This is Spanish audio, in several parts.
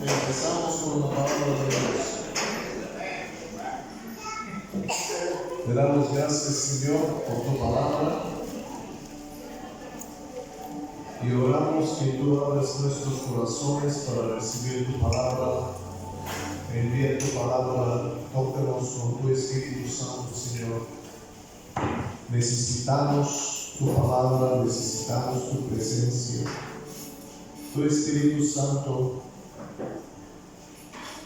Empezamos con la palabra de Dios. Le damos gracias, Señor, por tu palabra. Y oramos que tú abres nuestros corazones para recibir tu palabra. Envía tu palabra, tócanos con tu Espíritu Santo, Señor. Necesitamos tu palabra, necesitamos tu presencia. Tu Espíritu Santo,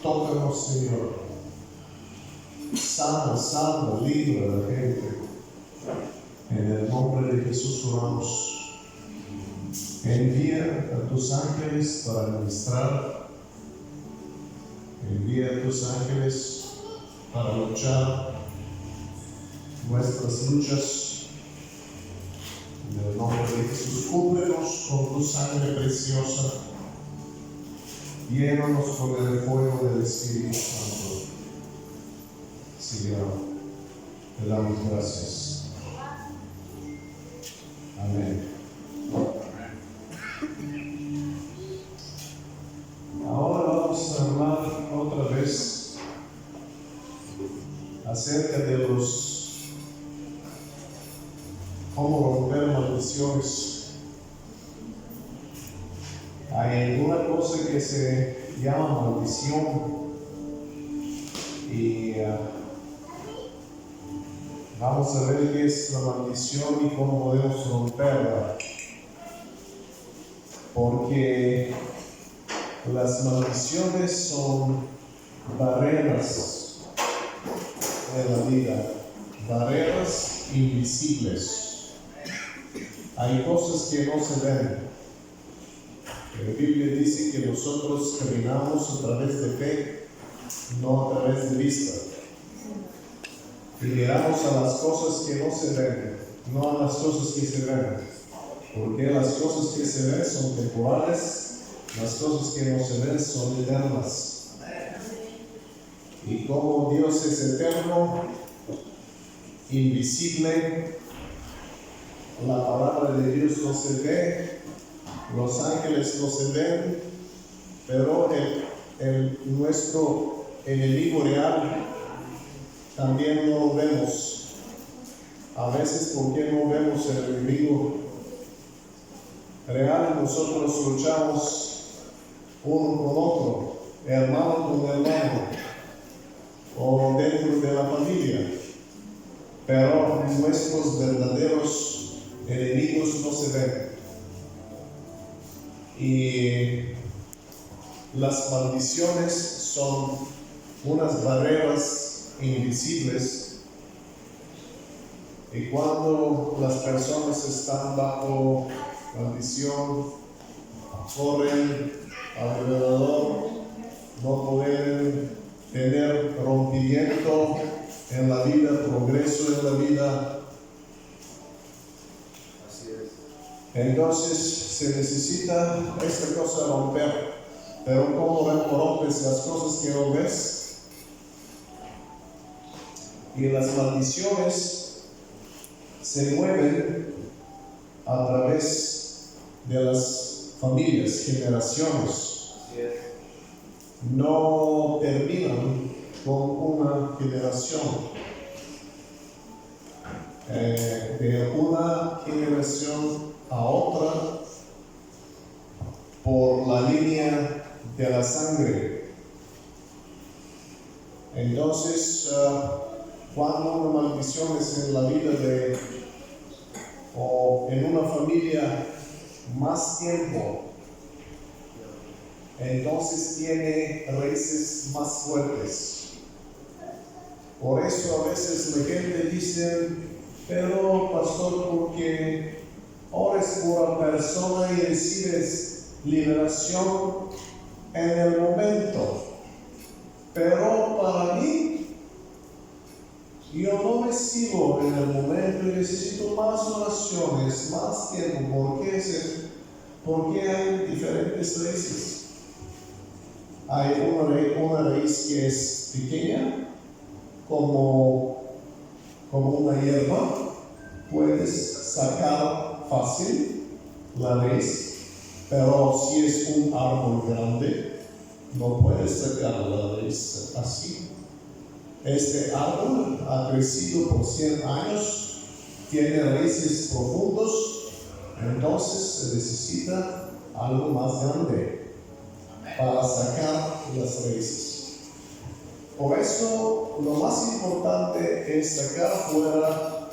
tócanos, Señor. Sana, libra a la gente. En el nombre de Jesús oramos. Envía a tus ángeles para ministrar. Envía a tus ángeles para luchar nuestras luchas. En el nombre de Jesús, cúbrenos con tu sangre preciosa. Llénanos con el fuego del Espíritu Santo. Señor, te damos gracias. Amén. Ahora vamos a hablar otra vez acerca de cómo romper maldiciones. Hay una cosa que se llama maldición y vamos a ver qué es la maldición y cómo podemos romperla, porque las maldiciones son barreras en la vida, barreras invisibles. Hay cosas que no se ven. La Biblia dice que nosotros caminamos a través de fe, no a través de vista. Y miramos a las cosas que no se ven, no a las cosas que se ven. Porque las cosas que se ven son temporales, las cosas que no se ven son eternas. Y como Dios es eterno, invisible, la palabra de Dios no se ve, los ángeles no se ven, pero nuestro enemigo real también no lo vemos. A veces, ¿por qué no vemos el enemigo real? Nosotros luchamos uno con otro, hermano con hermano, o dentro de la familia, pero nuestros verdaderos enemigos no se ven. Y las maldiciones son unas barreras invisibles, y cuando las personas están bajo maldición, corren alrededor, no pueden tener rompimiento en la vida, progreso en la vida. Así es. Entonces se necesita esta cosa romper. Pero ¿cómo rompes las cosas que no ves? Y las maldiciones se mueven a través de las familias, generaciones. No terminan con una generación. De una generación a otra por la línea de la sangre. Entonces, cuando una maldición es en la vida o en una familia más tiempo, entonces tiene raíces más fuertes. Por eso a veces la gente dice, pero pastor, porque ores por la persona y recibes liberación en el momento, pero para mí, yo no recibo en el momento y necesito más oraciones, más tiempo. ¿Por qué hay diferentes raíces? Hay una raíz que es pequeña, como una hierba, puedes sacar fácil la raíz, pero si es un árbol grande, no puedes sacar la raíz así. Este árbol ha crecido por 100 años, tiene raíces profundas, entonces se necesita algo más grande para sacar las raíces. Por eso lo más importante es sacar fuera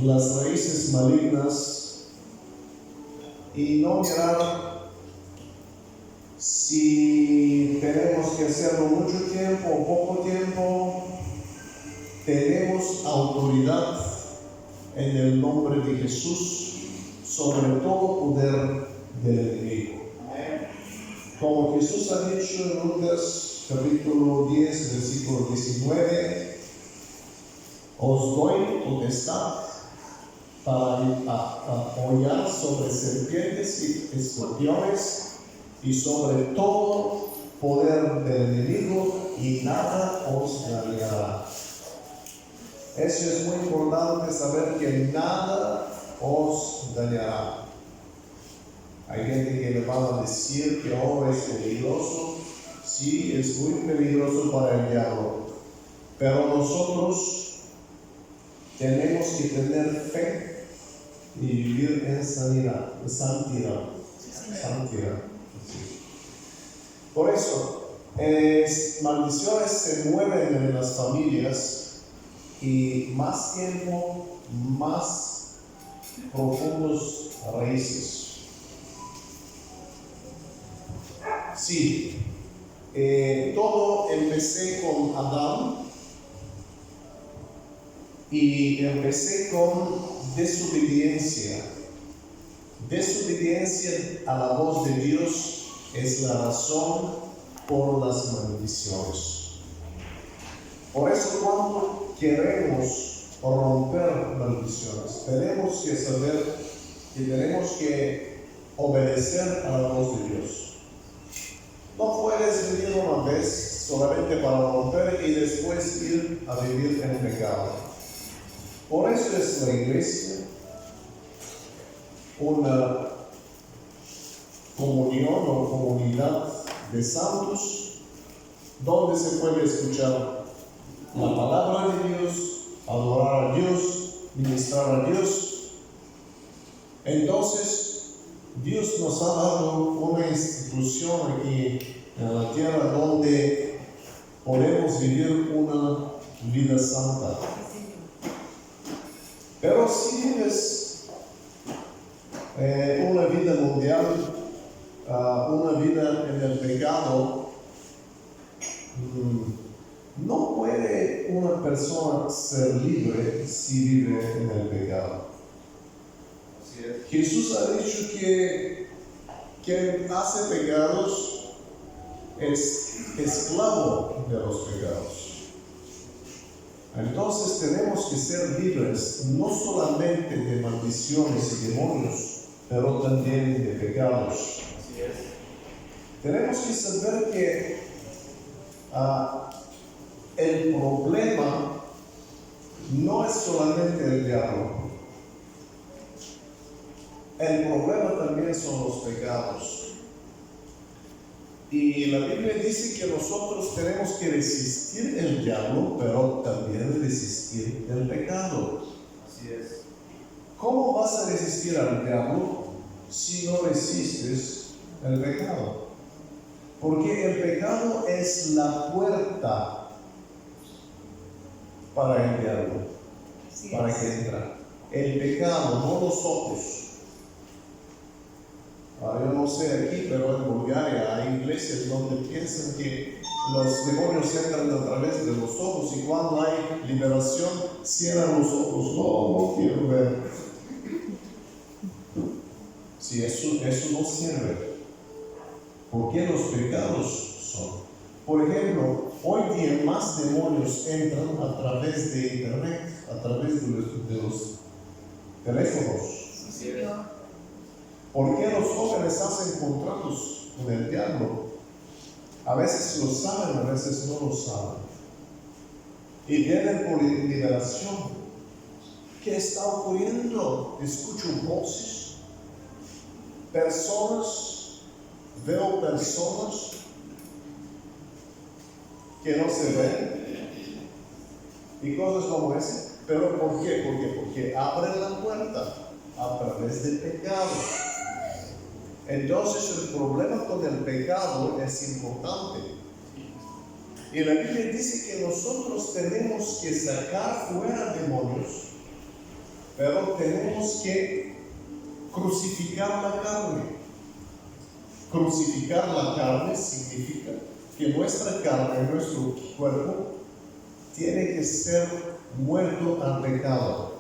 las raíces malignas y no mirar si tenemos que hacerlo mucho tiempo o poco tiempo. Tenemos autoridad en el nombre de Jesús sobre todo poder del enemigo. Como Jesús ha dicho en Lucas capítulo 10, versículo 19, os doy potestad para hollar sobre serpientes y escorpiones y sobre todo poder del enemigo, y nada os dañará. Eso es muy importante, saber que nada os dañará. Hay gente que le va a decir que es peligroso. Sí, es muy peligroso para el diablo, pero nosotros tenemos que tener fe y vivir en santidad. Por eso, maldiciones se mueven en las familias y más tiempo, más profundos raíces. Sí, todo empecé con Adán y empecé con desobediencia. Desobediencia a la voz de Dios es la razón por las maldiciones. Por eso cuando queremos romper maldiciones, tenemos que saber que tenemos que obedecer a la voz de Dios. No puedes venir una vez solamente para romper y después ir a vivir en pecado. Por eso es la iglesia una comunión o comunidad de santos donde se puede escuchar la palabra de Dios, adorar a Dios, ministrar a Dios. Entonces, Dios nos ha dado una institución aquí en la tierra donde podemos vivir una vida santa. Pero si vives una vida mundial, una vida en el pecado, no puede una persona ser libre si vive en el pecado. Jesús ha dicho que quien hace pecados es esclavo de los pecados. Entonces tenemos que ser libres no solamente de maldiciones y demonios, pero también de pecados. Tenemos que saber que el problema no es solamente el diablo. El problema también son los pecados. Y la Biblia dice que nosotros tenemos que resistir el diablo, pero también resistir el pecado. Así es. ¿Cómo vas a resistir al diablo si no resistes el pecado? Porque el pecado es la puerta para el diablo, para que entre. El pecado, no los ojos. Yo no sé aquí, pero en Bulgaria hay iglesias donde piensan que los demonios entran a través de los ojos y cuando hay liberación cierran los ojos. No quiero ver. Si eso no sirve. Porque los pecados son. Por ejemplo, hoy día más demonios entran a través de internet, a través de los teléfonos. Así es. ¿Por qué los jóvenes hacen contratos con el diablo? A veces lo saben, a veces no lo saben. Y vienen por liberación. ¿Qué está ocurriendo? Escucho voces, personas, veo personas que no se ven y cosas como ese. ¿Pero por qué? Porque abren la puerta a través del pecado. Entonces el problema con el pecado es importante. Y la Biblia dice que nosotros tenemos que sacar fuera demonios, pero tenemos que crucificar la carne. Crucificar la carne significa que nuestra carne, nuestro cuerpo, tiene que ser muerto al pecado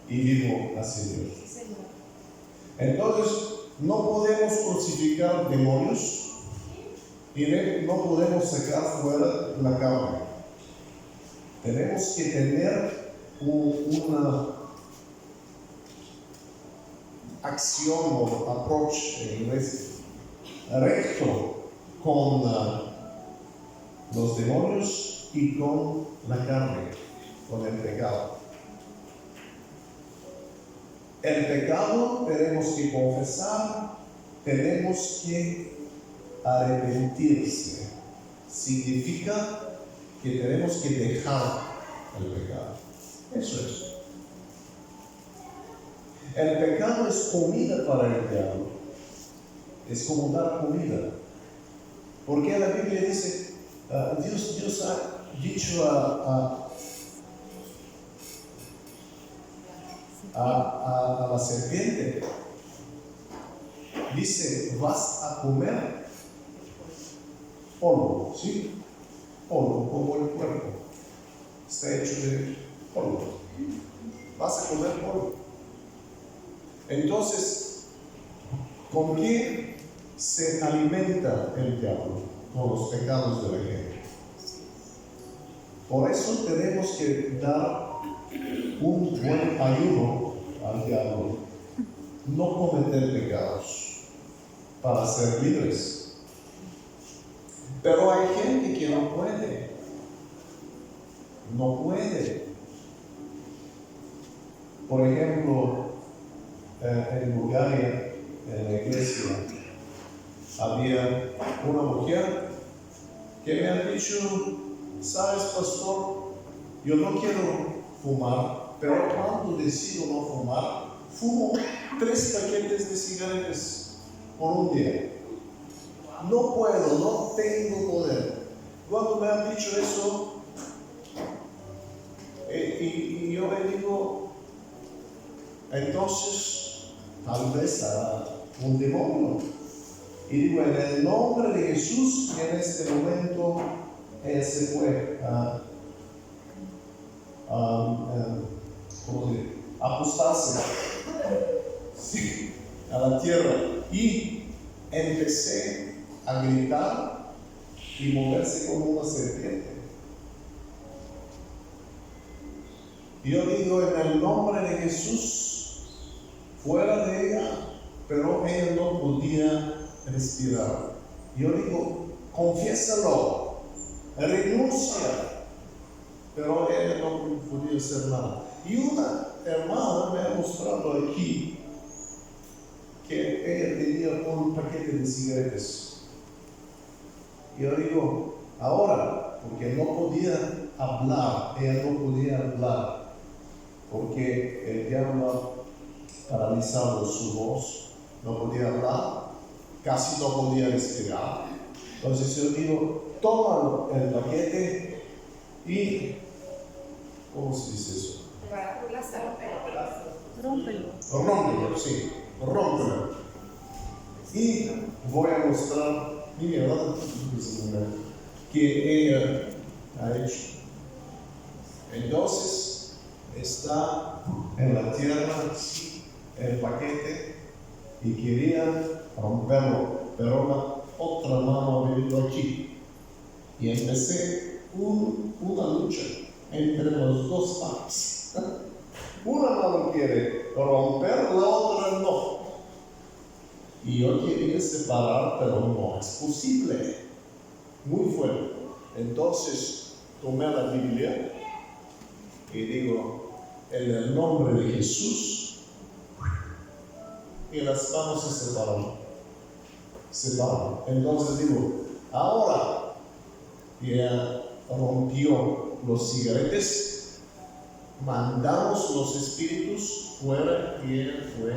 y vivo hacia Dios. Entonces, no podemos crucificar demonios y no podemos sacar fuera la carne. Tenemos que tener una acción o approach en inglés recto con los demonios y con la carne, con el pecado. El pecado tenemos que confesar, tenemos que arrepentirse. Significa que tenemos que dejar el pecado. Eso es. El pecado es comida para el diablo. Es como dar comida. Porque la Biblia dice, Dios ha dicho a la serpiente, dice, vas a comer polvo, ¿sí? Polvo, como el cuerpo. Está hecho de polvo. Vas a comer polvo. Entonces, ¿con qué se alimenta el diablo? Con los pecados de la gente. Por eso tenemos que dar un buen ayuno al diablo. No cometer pecados para ser libres. Pero hay gente que no puede. No puede. Por ejemplo, en Bulgaria, en la iglesia, había una mujer que me ha dicho, sabes, pastor, yo no quiero fumar, pero cuando decido no fumar, fumo 3 paquetes de cigarrillos por un día. No puedo, no tengo poder. Cuando me han dicho eso, y yo le digo, entonces, tal vez a un demonio. Y digo, en el nombre de Jesús, en este momento, él se fue acostarse, sí, a la tierra. Y empecé a gritar y moverse como una serpiente. Y yo digo, en el nombre de Jesús, fuera de ella, pero ella no podía respirar. Yo digo, confiésalo, renuncia, pero ella no podía hacer nada. Y una hermana me ha mostrado aquí que ella tenía un paquete de cigarrillos. Y yo digo, ahora, porque no podía hablar, ella no podía hablar, porque el diablo paralizado su voz, no podía hablar, casi no podía respirar. Entonces yo digo, toma el paquete y, ¿cómo se dice eso? Rómpelo, sí, rómpelo. Y voy a mostrar, que ella ha hecho. Entonces, está en la tierra el paquete y quería romperlo, pero la otra mano ha venido aquí. Y empecé una lucha entre los dos partes. Una mano quiere romper, la otra no. Y yo quería separar, pero no es posible. Muy fuerte. Entonces tomé la Biblia y digo, en el nombre de Jesús, y las manos se separan. Entonces digo, ahora y ella rompió los cigarretes. Mandamos los espíritus fuera y ella fue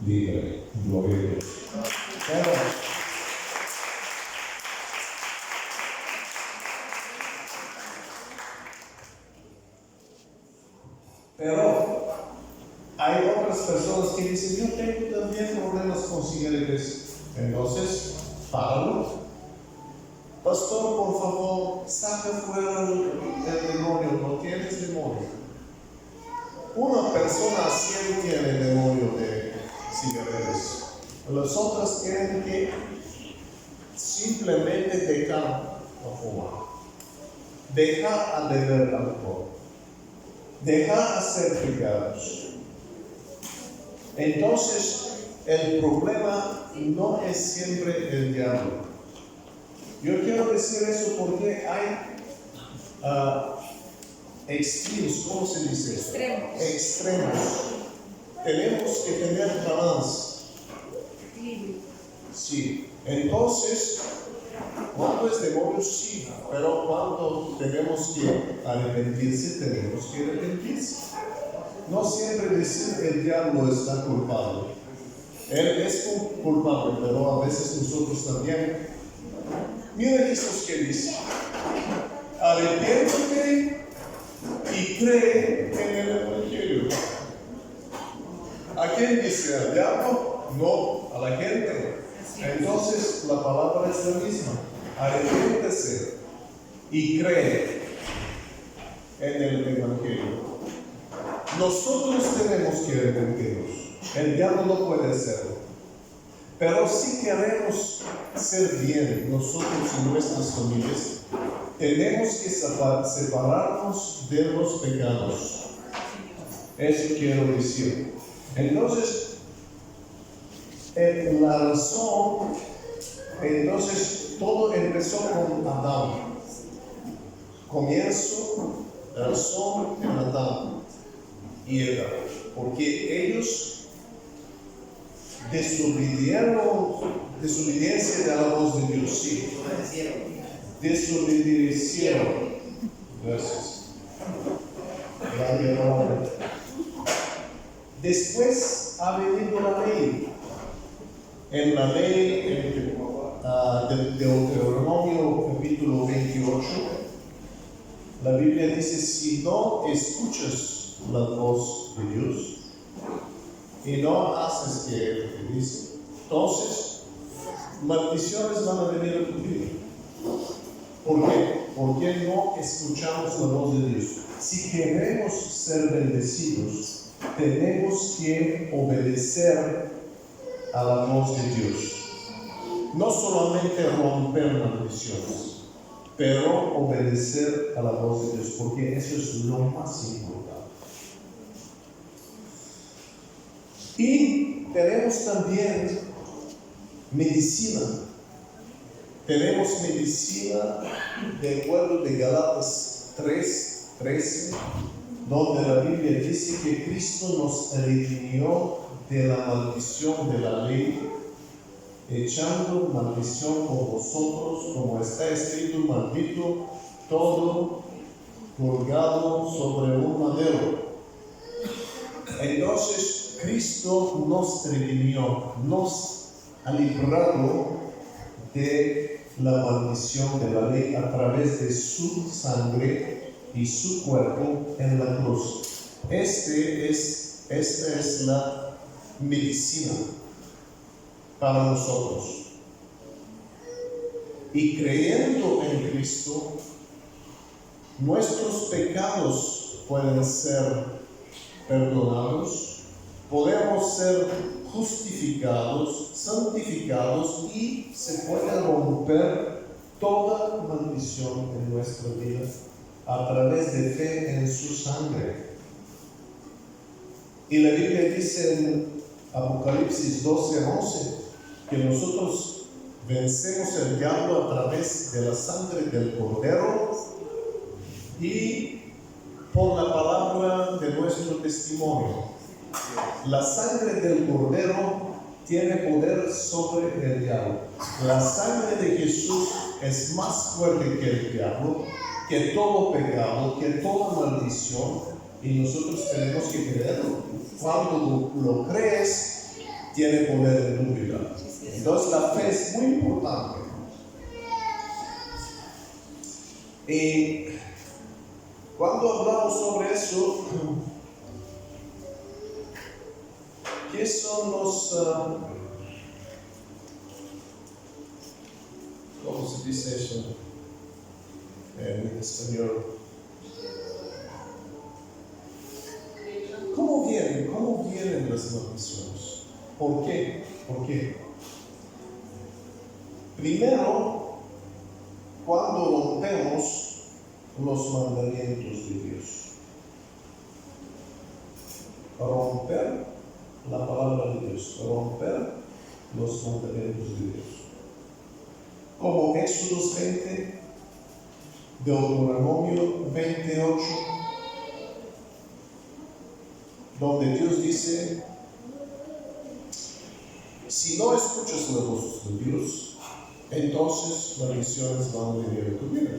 libre. Gloria a Dios. Pero hay otras personas que dicen, yo tengo también problemas con cigarretes. Entonces, páralo. Pastor, por favor, saca fuera el demonio. No tienes demonio. Una persona siempre tiene el demonio de cigarretes. Las otras tienen que simplemente dejar de fumar, dejar de beber alcohol, dejar de hacer pecados. Entonces, el problema no es siempre el diablo. Yo quiero decir eso porque hay extremos, ¿cómo se dice eso? Extremos. Tenemos que tener balance. Sí. Entonces, cuando es demonio, sí, pero cuando tenemos que arrepentirse, tenemos que arrepentirse. No siempre decir el diablo está culpable. Él es culpable, pero a veces nosotros también. Mira Jesús que dice: arrepiéntete y cree en el Evangelio. ¿A quién dice? ¿Al diablo? No, a la gente. Entonces la palabra es la misma. Arrepiéntese y cree en el Evangelio. Nosotros tenemos que arrepentirnos. El diablo no puede hacerlo. Pero si queremos ser bien nosotros y nuestras familias, tenemos que separarnos de los pecados. Eso quiero decir. Entonces, la razón, entonces todo empezó con Adán. Comienzo, razón en Adán y Eva, porque ellos desobediencia de la voz de Dios, sí. Desobedecieron. Gracias. Después ha venido la ley. En la ley de Deuteronomio capítulo 28, la Biblia dice: si no escuchas la voz de Dios y no haces que Él te dice, entonces maldiciones van a venir a tu vida. ¿Por qué? Porque no escuchamos la voz de Dios. Si queremos ser bendecidos, tenemos que obedecer a la voz de Dios. No solamente romper maldiciones, pero obedecer a la voz de Dios, porque eso es lo más importante. Y tenemos también medicina. Tenemos medicina de acuerdo de Gálatas 3:13, donde la Biblia dice que Cristo nos redimió de la maldición de la ley, echando maldición por vosotros, como está escrito: maldito todo colgado sobre un madero. Entonces, Cristo nos redimió, nos ha librado de la maldición de la ley a través de su sangre y su cuerpo en la cruz. Esta es la medicina para nosotros. Y creyendo en Cristo, nuestros pecados pueden ser perdonados, podemos ser justificados, santificados, y se puede romper toda maldición en nuestra vida a través de fe en su sangre. Y la Biblia dice en Apocalipsis 12:11 que nosotros vencemos el diablo a través de la sangre del Cordero y por la palabra de nuestro testimonio. La sangre del Cordero tiene poder sobre el diablo. La sangre de Jesús es más fuerte que el diablo, que todo pecado, que toda maldición, y nosotros tenemos que creerlo. Cuando lo crees, tiene poder en tu vida. Entonces la fe es muy importante. Y cuando hablamos sobre eso, ¿qué son los, cómo se dice eso en español? ¿Cómo vienen las maldiciones? ¿Por qué? ¿Por qué? Primero, cuando rompemos los mandamientos de Dios. Romper la palabra de Dios, romper los mandamientos de Dios. Como Éxodo 20, Deuteronomio 28, donde Dios dice: si no escuchas la voz de Dios, entonces maldiciones van a venir a tu vida.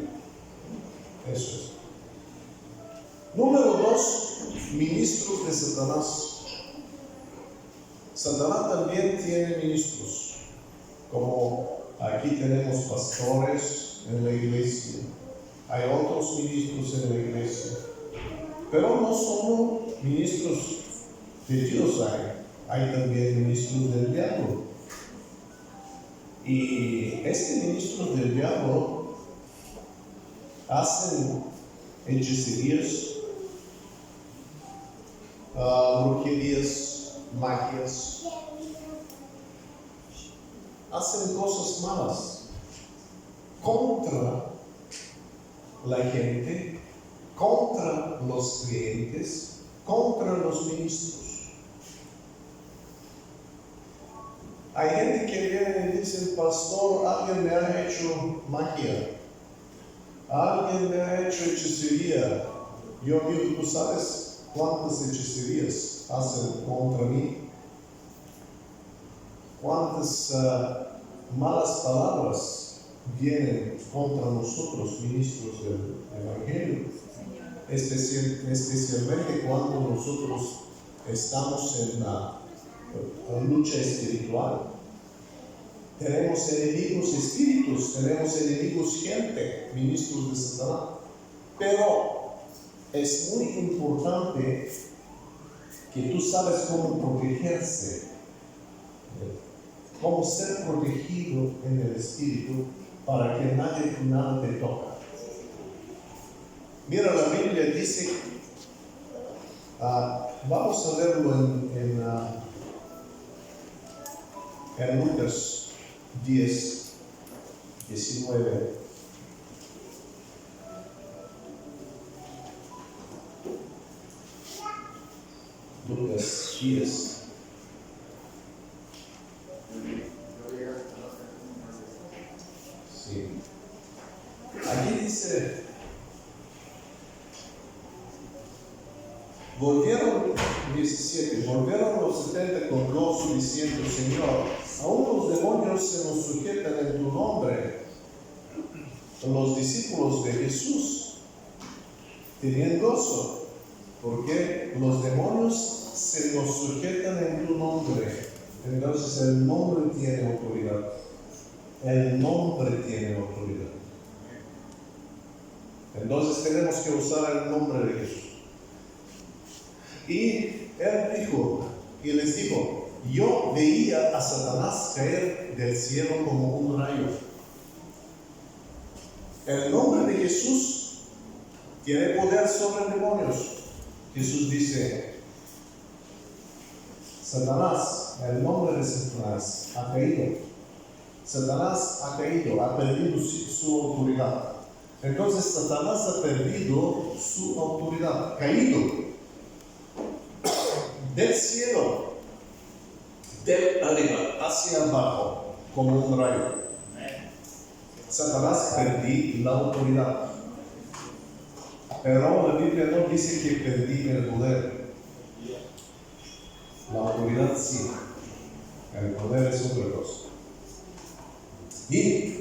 Eso es. Número 2, ministros de Satanás. Satanás también tiene ministros, como aquí tenemos pastores en la iglesia, hay otros ministros en la iglesia, pero no solo ministros de Dios hay también ministros del diablo. Y ministros del diablo hacen hechicerías, brujerías, magias, hacen cosas malas contra la gente, contra los creyentes, contra los ministros. Hay gente que viene y dice: pastor, alguien me ha hecho magia, alguien me ha hecho hechicería. Yo digo: ¿tú sabes cuántas hechicerías hacen contra mí? ¿Cuántas malas palabras vienen contra nosotros, ministros del Evangelio? Especialmente cuando nosotros estamos en la lucha espiritual. Tenemos enemigos espíritus, tenemos enemigos gente, ministros de Satanás. Pero es muy importante que tú sabes cómo protegerse, cómo ser protegido en el espíritu para que nada te toque. Mira, la Biblia dice, vamos a leerlo en Lucas 10, 19. Lucas 10. Sí. Aquí dice: volvieron los 70 con gozo diciendo: Señor, aún los demonios se nos sujetan en tu nombre. Los discípulos de Jesús tenían gozo, porque los demonios se nos sujetan en tu nombre. Entonces el nombre tiene autoridad. El nombre tiene autoridad. Entonces tenemos que usar el nombre de Jesús. Y él dijo, y les dijo: yo veía a Satanás caer del cielo como un rayo. El nombre de Jesús tiene poder sobre demonios. Jesús dice: Satanás, el nombre de Satanás ha caído. Satanás ha caído, ha perdido su autoridad. Entonces Satanás ha perdido su autoridad, caído del cielo, de arriba hacia abajo, como un rayo. Satanás perdió la autoridad. Pero la Biblia no dice que perdí el poder. La autoridad sí. El poder es otra cosa. Y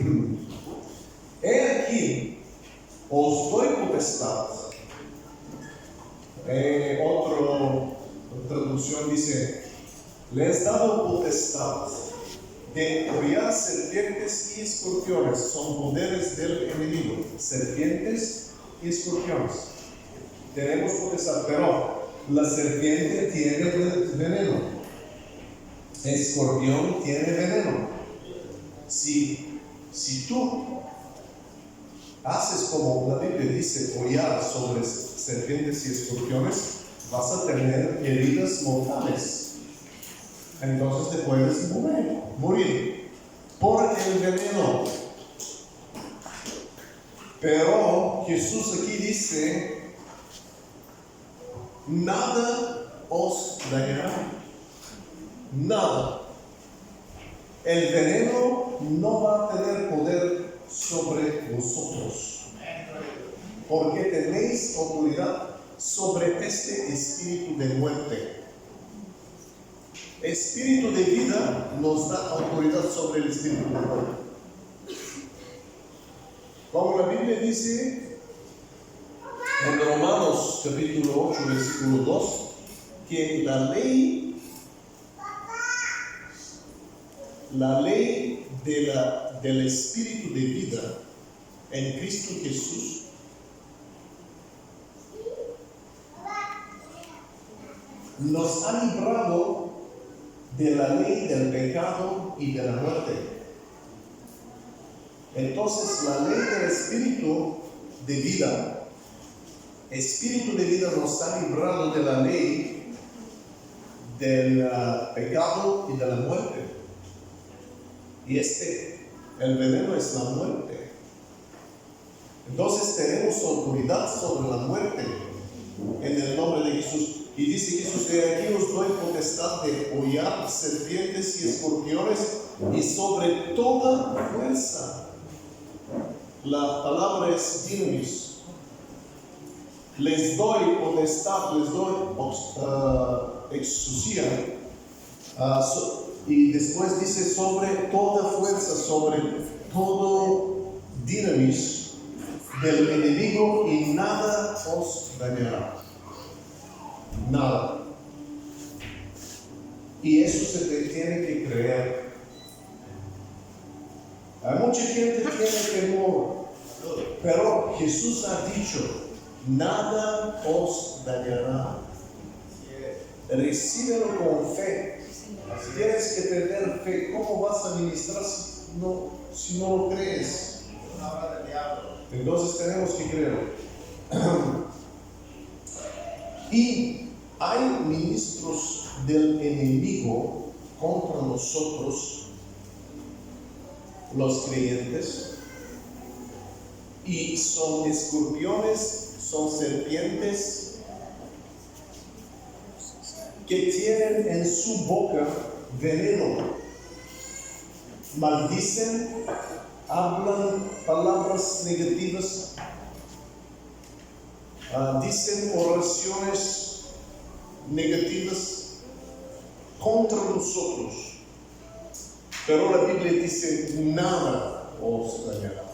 he aquí, os doy potestad. Otra traducción dice, les he dado potestad de hollar serpientes y escorpiones. Son poderes del enemigo. Serpientes y escorpiones. Tenemos potestad, pero la serpiente tiene veneno. Escorpión tiene veneno. Si tú haces como la Biblia dice, hollar sobre serpientes y escorpiones, vas a tener heridas mortales. Entonces te puedes morir por el veneno. Pero Jesús aquí dice, nada os dañará. Nada. El veneno no va a tener poder sobre vosotros, porque tenéis autoridad sobre este espíritu de muerte. Espíritu de vida nos da autoridad sobre el espíritu de muerte. Como la Biblia dice en Romanos capítulo 8, versículo 2, que la ley del espíritu de vida en Cristo Jesús nos ha librado de la ley del pecado y de la muerte. Entonces la ley del espíritu de vida nos ha librado de la ley del pecado y de la muerte. Y el veneno es la muerte. Entonces tenemos autoridad sobre la muerte en el nombre de Jesús. Y dice Jesús, de aquí os doy potestad de hollar serpientes y escorpiones y sobre toda fuerza. La palabra es dinamis. Les doy potestad, les doy exousia. Y después dice sobre toda fuerza, sobre todo dinamis del enemigo y nada os dañará. Nada. Y eso se te tiene que creer. Hay mucha gente que tiene temor, pero Jesús ha dicho, nada os dañará. Recíbelo con fe. Tienes que tener fe. ¿Cómo vas a ministrar si no lo crees? Entonces tenemos que creer. Y hay ministros del enemigo contra nosotros, los creyentes, y son escorpiones, son serpientes que tienen en su boca veneno, maldicen, hablan palabras negativas, dicen oraciones negativas contra nosotros. Pero la Biblia dice, nada os dañará.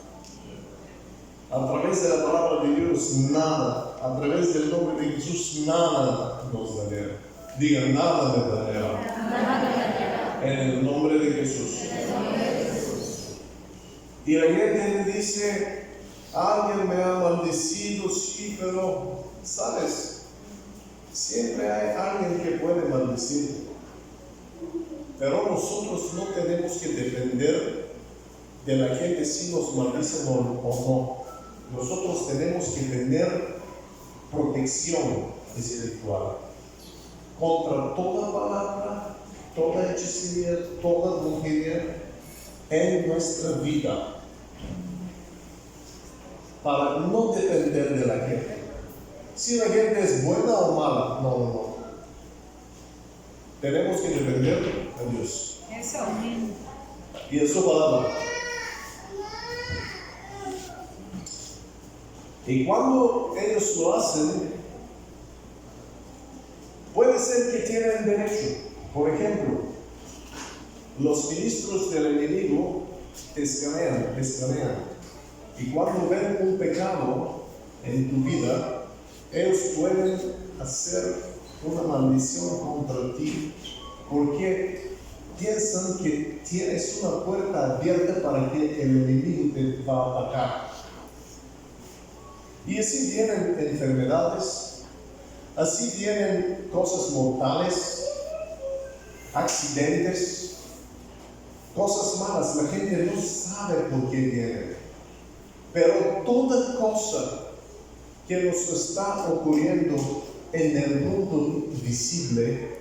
A través de la palabra de Dios, nada. A través del nombre de Jesús, nada nos dañará. Diga, nada me dañará. En el nombre de Jesús. Y la gente me dice, alguien me ha maldecido, sí, pero, ¿sabes? Siempre hay alguien que puede maldecir. Pero nosotros no tenemos que depender de la gente si nos maldicen o no. Nosotros tenemos que tener protección espiritual contra toda palabra, toda hechicería, toda brujería en nuestra vida, para no depender de la gente. Si la gente es buena o mala, no. Tenemos que depender de Dios. Eso. Y en su palabra. Y cuando ellos lo hacen, puede ser que tienen derecho. Por ejemplo, los ministros del enemigo te escanean. Y cuando ven un pecado en tu vida, ellos pueden hacer una maldición contra ti porque piensan que tienes una puerta abierta para que el enemigo te va a atacar. Y así vienen enfermedades, así vienen cosas mortales, accidentes, cosas malas. La gente no sabe por qué vienen. Pero toda cosa que nos está ocurriendo en el mundo visible,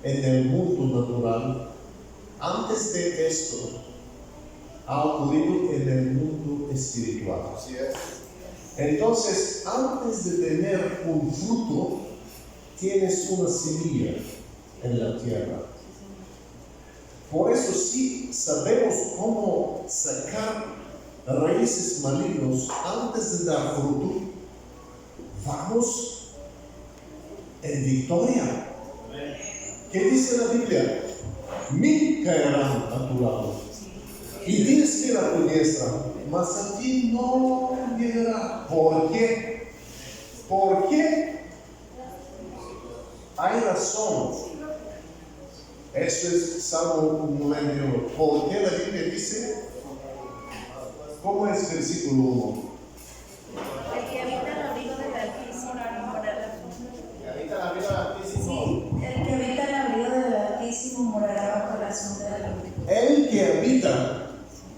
en el mundo natural, antes de esto, ha ocurrido en el mundo espiritual. Así es. Entonces, antes de tener un fruto, tienes una semilla en la tierra. Por eso, si sabemos cómo sacar raíces malignos antes de dar fruto, vamos en victoria. ¿Qué dice la Biblia? 1000 caerán a tu lado y 10.000 a tu diestra, mas a ti no llegará. ¿Por qué? Porque hay razón. Eso es Salmo 91. ¿Por qué la Biblia dice? ¿Cómo es el versículo 1? El que habita el abrigo del Altísimo morará. Sí, El que habita el abrigo del Altísimo morará bajo la sombra del Omnipotente. El que habita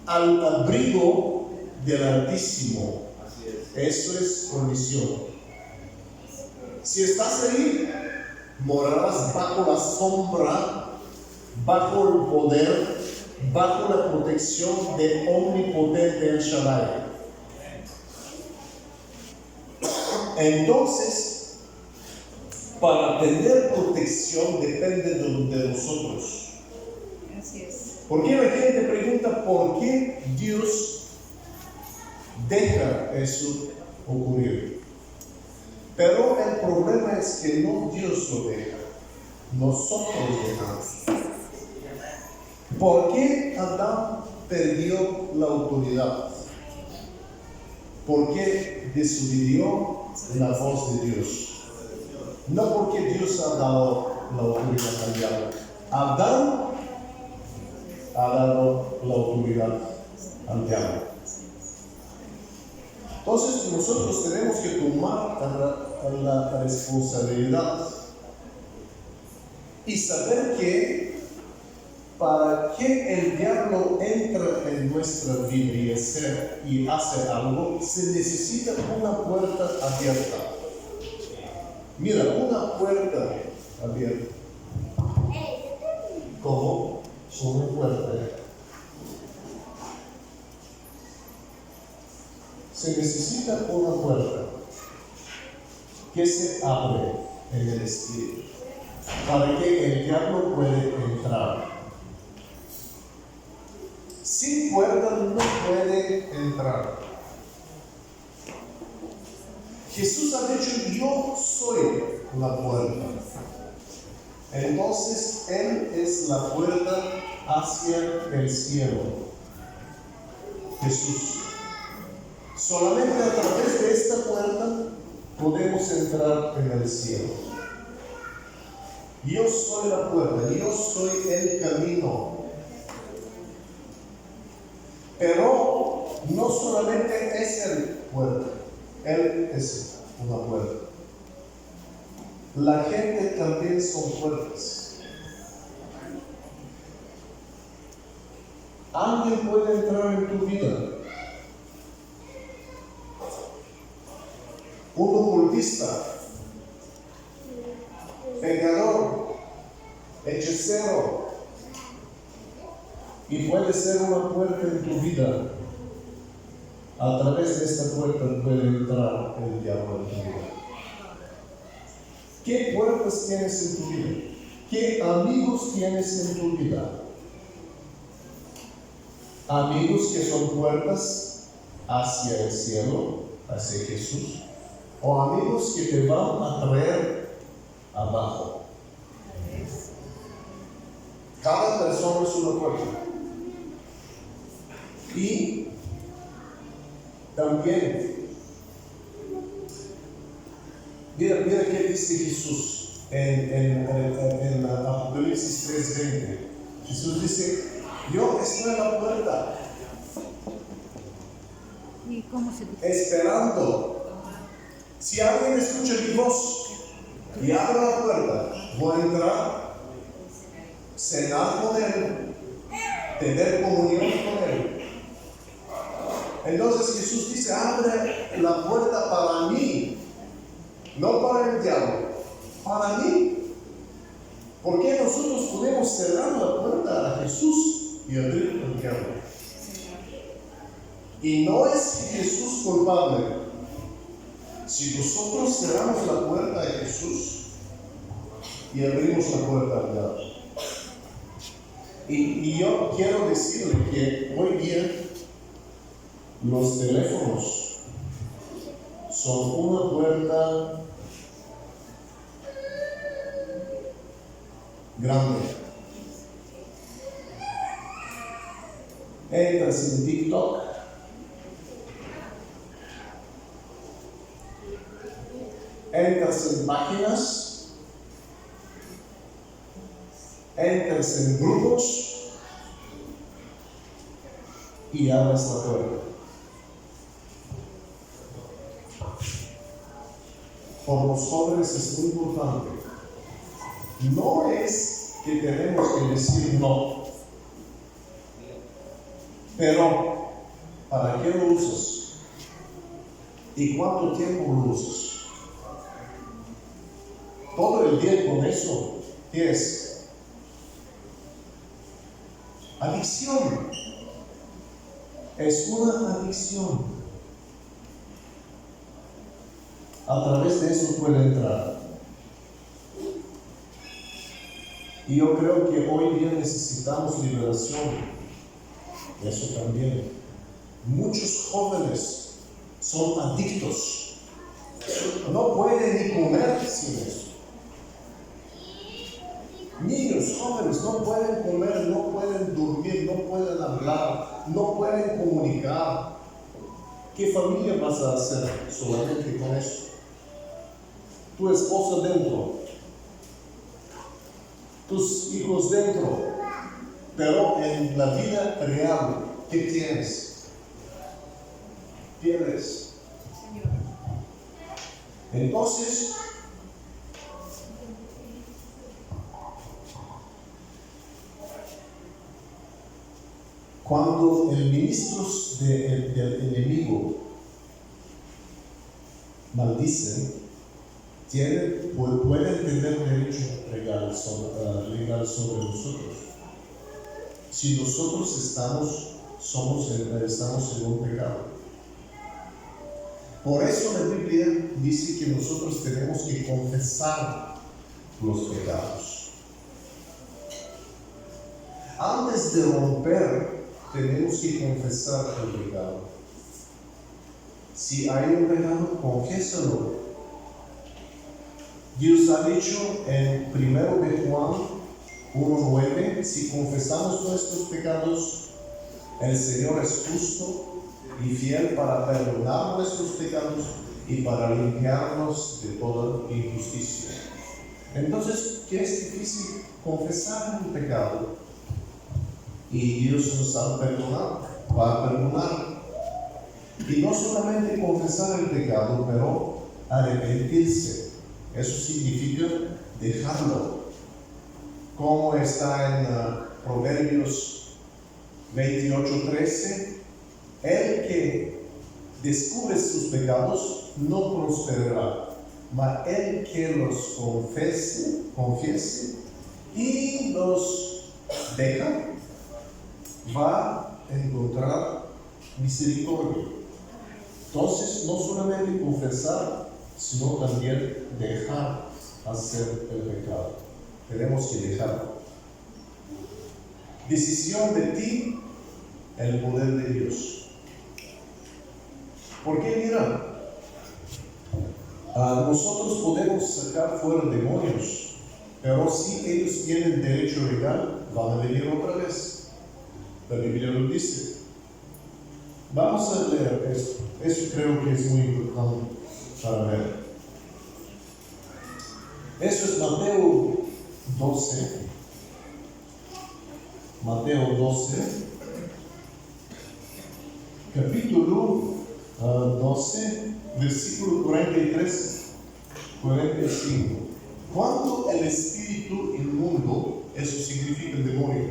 al abrigo del Altísimo. así es. Eso es provisión. Si estás ahí, morarás bajo la sombra, bajo el poder, bajo la protección del omnipotente El Shaddai. Entonces, para tener protección depende de nosotros. Así es. ¿Por qué la gente pregunta por qué Dios deja eso ocurrir? Pero el problema es que no Dios lo deja, nosotros dejamos. ¿Por qué Adán perdió la autoridad? Porque desobedió la voz de Dios. No porque Dios ha dado la autoridad al diablo. Adán ha dado la autoridad al diablo. Entonces nosotros tenemos que tomar la responsabilidad y saber que para que el diablo entre en nuestra vida y hace algo, se necesita una puerta abierta. Mira, una puerta abierta. ¿Cómo? Una puerta. Se necesita una puerta que se abre en el espíritu para que el diablo pueda entrar. Sin puerta no puede entrar. Jesús ha dicho: yo soy la puerta. Entonces Él es la puerta hacia el cielo. Jesús. Solamente a través de esta puerta podemos entrar en el cielo. Yo soy la puerta, yo soy el camino. Pero no solamente es el puerta, Él es una puerta. La gente también son puertas. Alguien puede entrar en tu vida. Un ocultista, pecador, hechicero, y puede ser una puerta en tu vida. A través de esta puerta puede entrar el diablo en tu vida. ¿Qué puertas tienes en tu vida? ¿Qué amigos tienes en tu vida? Amigos que son puertas hacia el cielo, hacia Jesús, o amigos que te van a traer abajo. Cada persona es una puerta. Y también, mira qué dice Jesús en Apocalipsis 3:20. Jesús dice, yo estoy en la puerta, ¿Y cómo se dice? esperando. Si alguien escucha mi voz y abre la puerta, voy a entrar, cenar con él, tener comunión con él. Entonces Jesús dice, abre la puerta para mí, no para el diablo, para mí. ¿Por qué nosotros podemos cerrar la puerta a Jesús y abrir al diablo? Y no es Jesús culpable. Si nosotros cerramos la puerta a Jesús y abrimos la puerta al diablo. Y yo quiero decirle que hoy día los teléfonos son una puerta grande. Entras en TikTok, entras en páginas, entras en grupos y abres la puerta. Por los jóvenes es muy importante. No es que tenemos que decir no, pero ¿para qué lo usas? ¿Y cuánto tiempo lo usas? Todo el día con eso, ¿qué es? Adicción. Es una adicción. A través de eso puede entrar. Y yo creo que hoy día necesitamos liberación. Eso también. Muchos jóvenes son adictos. No pueden ni comer sin eso. Niños, jóvenes, no pueden comer, no pueden dormir, no pueden hablar, no pueden comunicar. ¿Qué familia vas a hacer solamente con eso? Tu esposa dentro, tus hijos dentro, pero en la vida real, ¿qué tienes? Tienes. Entonces, cuando el ministro del enemigo maldicen, pueden tener derecho legal sobre nosotros. Si nosotros estamos en un pecado. Por eso la Biblia dice que nosotros tenemos que confesar los pecados. Antes de romper, tenemos que confesar el pecado. Si hay un pecado, confiésalo. Dios ha dicho en 1 de Juan 1:9, si confesamos nuestros pecados, el Señor es justo y fiel para perdonar nuestros pecados y para limpiarnos de toda injusticia. Entonces, ¿qué es difícil? Confesar el pecado. Y Dios nos va a perdonar. Y no solamente confesar el pecado, pero arrepentirse. Eso significa dejarlo. Como está en Proverbios 28:13, el que descubre sus pecados no prosperará, mas el que los confiese y los deja, va a encontrar misericordia. Entonces, no solamente confesar, sino también dejar hacer el pecado. Tenemos que dejarlo. Decisión de ti, el poder de Dios. Porque mira, nosotros podemos sacar fuera demonios, pero si ellos tienen derecho legal, van a venir otra vez. La Biblia lo dice. Vamos a leer esto. Eso creo que es muy importante para ver. Eso es Mateo 12. Mateo 12, capítulo 12, versículo 43, 45. Cuando el espíritu inmundo, eso significa el demonio,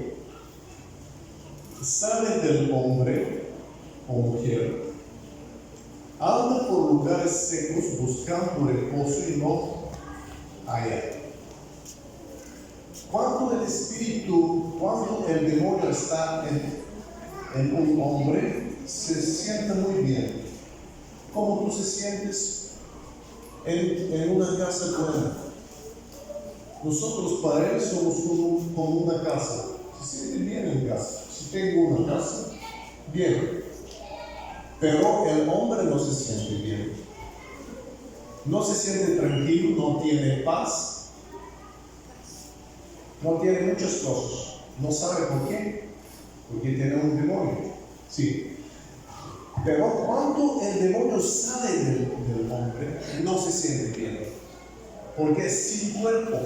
sale del hombre o mujer, anda por lugares secos buscando reposo y no halla. Cuando el demonio está en un hombre, se siente muy bien. ¿Cómo tú se sientes en una casa buena? Nosotros para él somos como una casa. Se siente bien en casa. Si tengo una casa, bien. Pero el hombre no se siente bien. No se siente tranquilo, no tiene paz. No tiene muchas cosas. No sabe por qué. Porque tiene un demonio. Sí. Pero cuando el demonio sale del hombre, no se siente bien. Porque es sin cuerpo.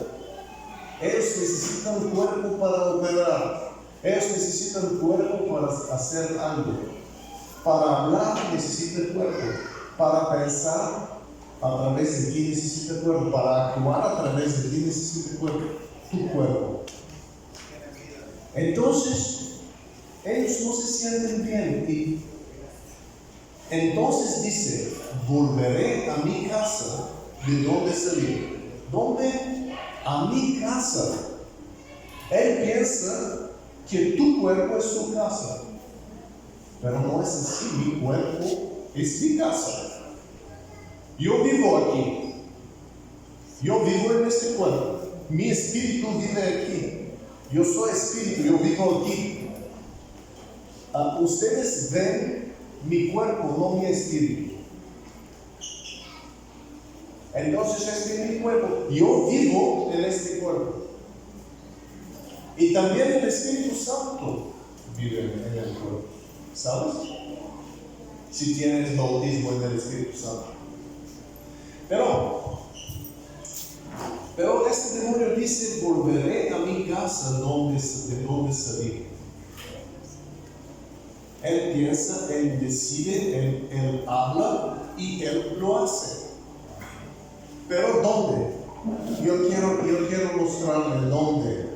Ellos necesitan cuerpo para operar. Ellos necesitan cuerpo para hacer algo. Para hablar necesita cuerpo. Para pensar a través de ti necesita cuerpo. Para actuar a través de ti necesita cuerpo. Tu cuerpo. Entonces, ellos no se sienten bien y entonces dice, volveré a mi casa de donde salí. ¿Dónde? A mi casa. Él piensa que tu cuerpo es su casa, pero no es así. Mi cuerpo es mi casa. Yo vivo aquí. Yo vivo en este cuerpo. Mi espíritu vive aquí. Yo soy espíritu, yo vivo aquí. Ustedes ven mi cuerpo, no mi espíritu. Entonces este es mi cuerpo. Yo vivo en este cuerpo. Y también el Espíritu Santo vive en el cuerpo. ¿Sabes? Si tienes bautismo en el Espíritu Santo. Pero este demonio dice, volveré a mi casa de donde salí. Él piensa, él decide, él habla y él lo hace. Pero ¿dónde? Yo quiero mostrarle dónde.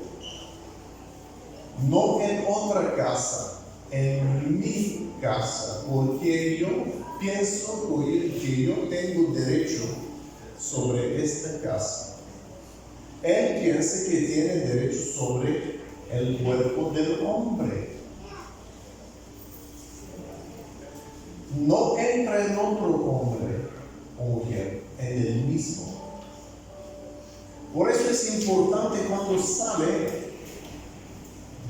No en otra casa, en mi casa, porque yo pienso que yo tengo derecho sobre esta casa. Él piensa que tiene derecho sobre el cuerpo del hombre. No entra en otro hombre o mujer, en el mismo. Por eso es importante cuando sale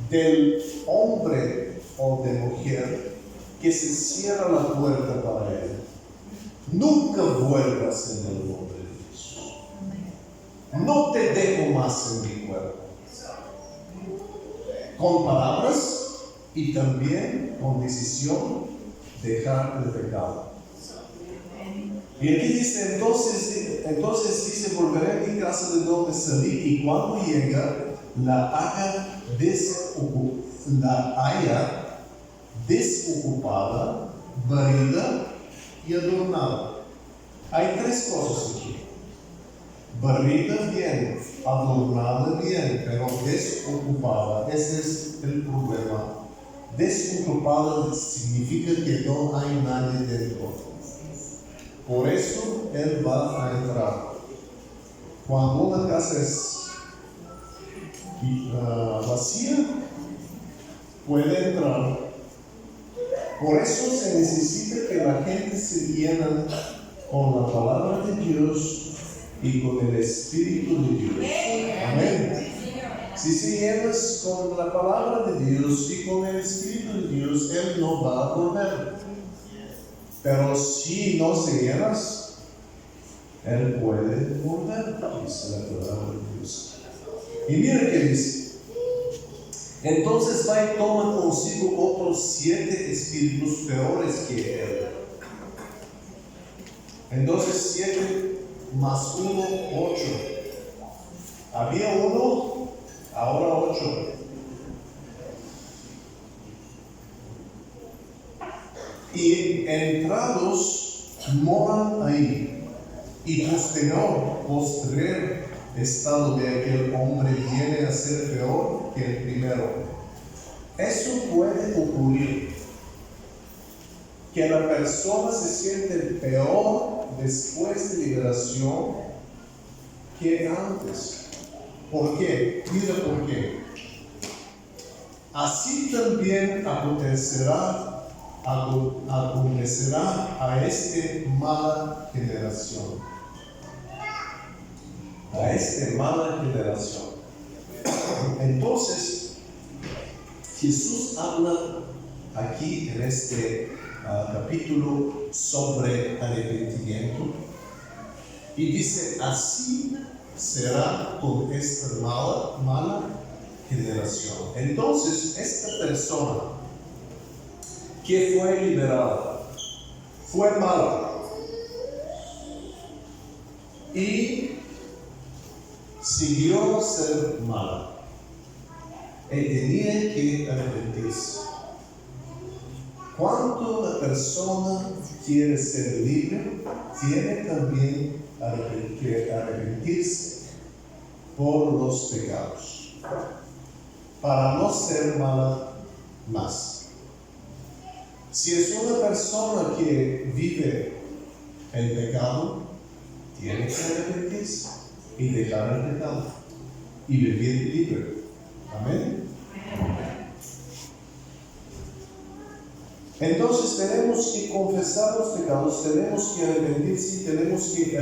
del hombre o de mujer que se cierra la puerta para él. Nunca vuelvas en el nombre de Jesús. No te dejo más en mi cuerpo. Con palabras y también con decisión dejar el pecado. Y aquí dice, entonces dice, volveré a mi casa de donde salí, y cuando llega, la haya desocupada, barrida y adornada. Hay tres cosas aquí. Barrida bien, adornada bien, pero desocupada. Ese es el problema. Desocupada significa que no hay nadie dentro. Por eso él va a entrar. Cuando una casa es vacía, puede entrar. Por eso se necesita que la gente se llene con la palabra de Dios y con el Espíritu de Dios. Amén. Si se llenas con la palabra de Dios y con el Espíritu de Dios, Él no va a volver. Pero si no se llenas, Él puede volver, dice la palabra de Dios. Y mira que dice, Entonces va y toma consigo otros 7 espíritus peores que él. Entonces 7 más 1, 8. Había 1, ahora 8. Y entrados moran ahí. Y postrer estado de aquel hombre viene a ser peor que el primero. Eso puede ocurrir, que la persona se siente peor después de liberación que antes. ¿Por qué? Mira por qué. Así también acontecerá a esta mala generación. A esta mala generación. Entonces, Jesús habla aquí en este capítulo sobre arrepentimiento y dice: así será con esta mala generación. Entonces, esta persona que fue liberada fue mala y siguió ser mala y tenía que arrepentirse. Cuando la persona quiere ser libre, tiene también que arrepentirse por los pecados, para no ser mala más. Si es una persona que vive el pecado, tiene que arrepentirse y dejar el pecado y vivir libre. Amén. Entonces tenemos que confesar los pecados, tenemos que arrepentirse y tenemos que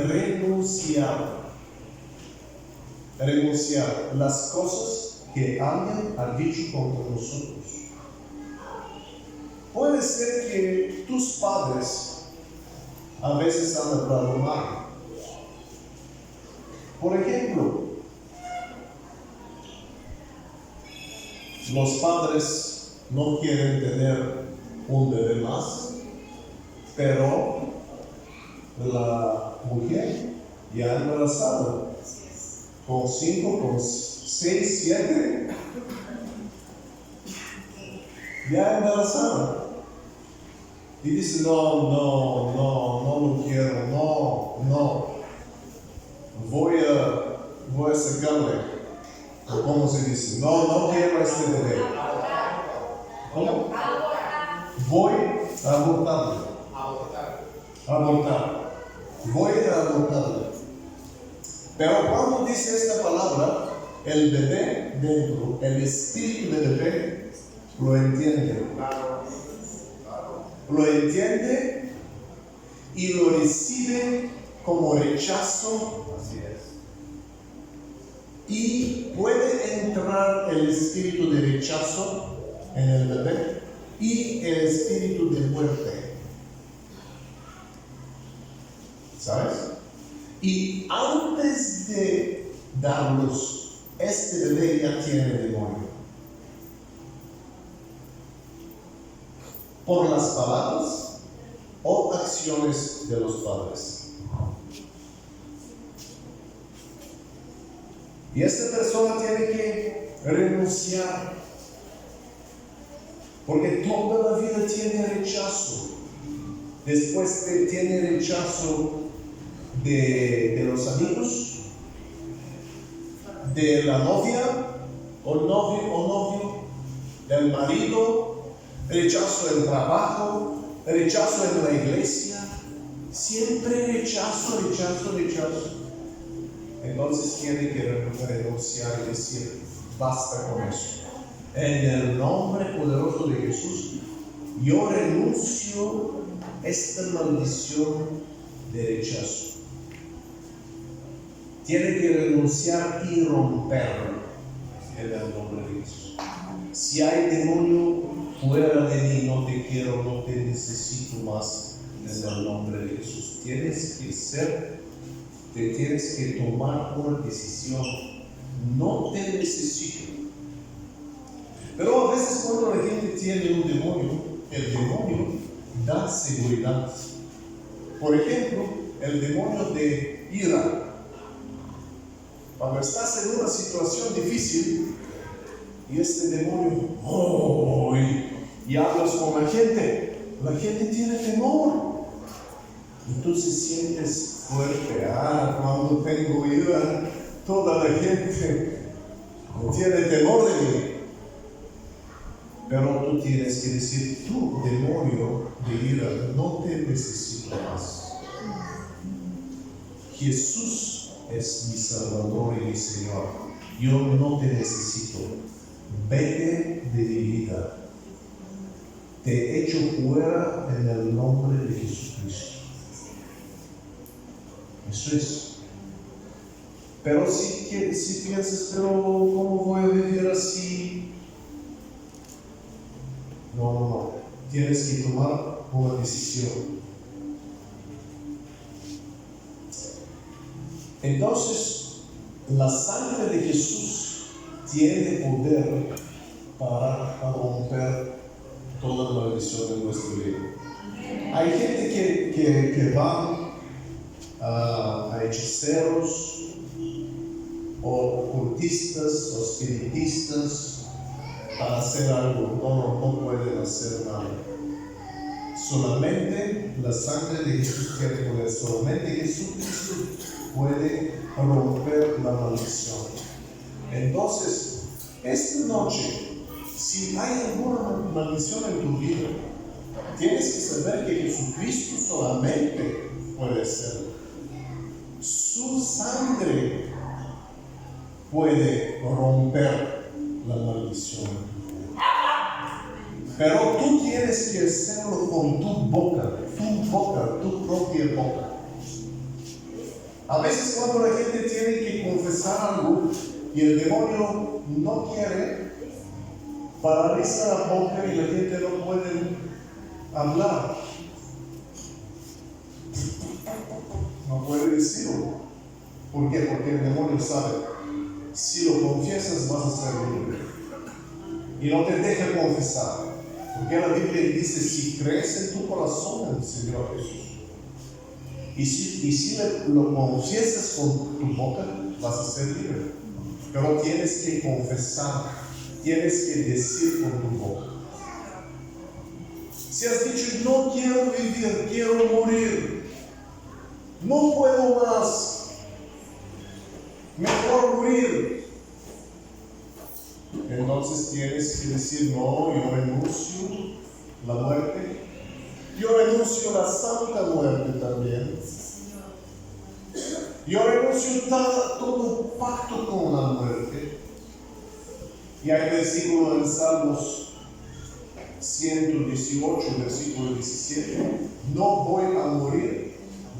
renunciar las cosas que alguien ha dicho contra nosotros. Puede ser que tus padres a veces han hablado mal. Por ejemplo, los padres no quieren tener un bebé más, pero la mujer ya embarazada, con 5, con 6, 7, ya embarazada. Y dice: no lo quiero, no. Voy a sacarle. ¿Cómo se dice? No quiero a este bebé. ¿Cómo? Voy a abortarle. Abortar. Voy a abortarle. Pero cuando dice esta palabra, el bebé dentro, el espíritu del bebé, lo entiende. Lo entiende y lo recibe como rechazo. Así es. Y puede entrar el espíritu de rechazo en el bebé y el espíritu de muerte. ¿Sabes? Y antes de dar luz, este bebé ya tiene demonio. Por las palabras o acciones de los padres. Y esta persona tiene que renunciar, porque toda la vida tiene rechazo. Después tiene rechazo de los amigos, de la novia o novio, del marido, rechazo del trabajo, rechazo en la iglesia, siempre rechazo. Entonces tiene que renunciar y decir: basta con eso. En el nombre poderoso de Jesús, yo renuncio a esta maldición de rechazo. Tiene que renunciar y romperlo en el nombre de Jesús. Si hay demonio fuera de mí, no te quiero, no te necesito más, en el nombre de Jesús. Tienes que tomar una decisión. No te necesito. Pero a veces cuando la gente tiene un demonio, el demonio da seguridad. Por ejemplo, el demonio de ira. Cuando estás en una situación difícil y este demonio, y hablas con la gente tiene temor. Entonces sientes fuerte, cuando tengo ira, toda la gente tiene temor de mí. Pero tú tienes que decir, tú, demonio de ira, no te necesito más. Jesús es mi Salvador y mi Señor. Yo no te necesito. Vete de mi vida. Te echo fuera en el nombre de Jesucristo. Eso es. Pero si piensas, pero ¿cómo voy a vivir así? No. Tienes que tomar una decisión. Entonces, la sangre de Jesús tiene poder para romper toda la maldición de nuestra vida. Hay gente que va a hechiceros, o ocultistas, o espiritistas, para hacer algo. No pueden hacer nada. Solamente la sangre de Jesús tiene poder. Solamente Jesucristo puede romper la maldición. Entonces, esta noche, si hay alguna maldición en tu vida, tienes que saber que Jesucristo solamente puede hacerlo. Su sangre puede romper la maldición. Pero tú tienes que hacerlo con tu boca, tu propia boca. A veces cuando la gente tiene que confesar algo y el demonio no quiere, paraliza la boca y la gente no puede hablar. No puede decirlo. ¿Por qué? Porque el demonio sabe, si lo confiesas vas a ser libre. Y no te deja confesar. Porque la Biblia dice, si crees en tu corazón en el Señor Jesús, y si lo confiesas con tu boca, vas a ser libre. Pero tienes que confesar, tienes que decir con tu boca. Si has dicho, no quiero vivir, quiero morir, no puedo más, mejor morir, entonces tienes que decir, no, yo renuncio la muerte, yo renuncio la santa muerte también, yo renuncio todo pacto con la muerte. Y hay versículo en Salmos 118, versículo 17, no voy a morir,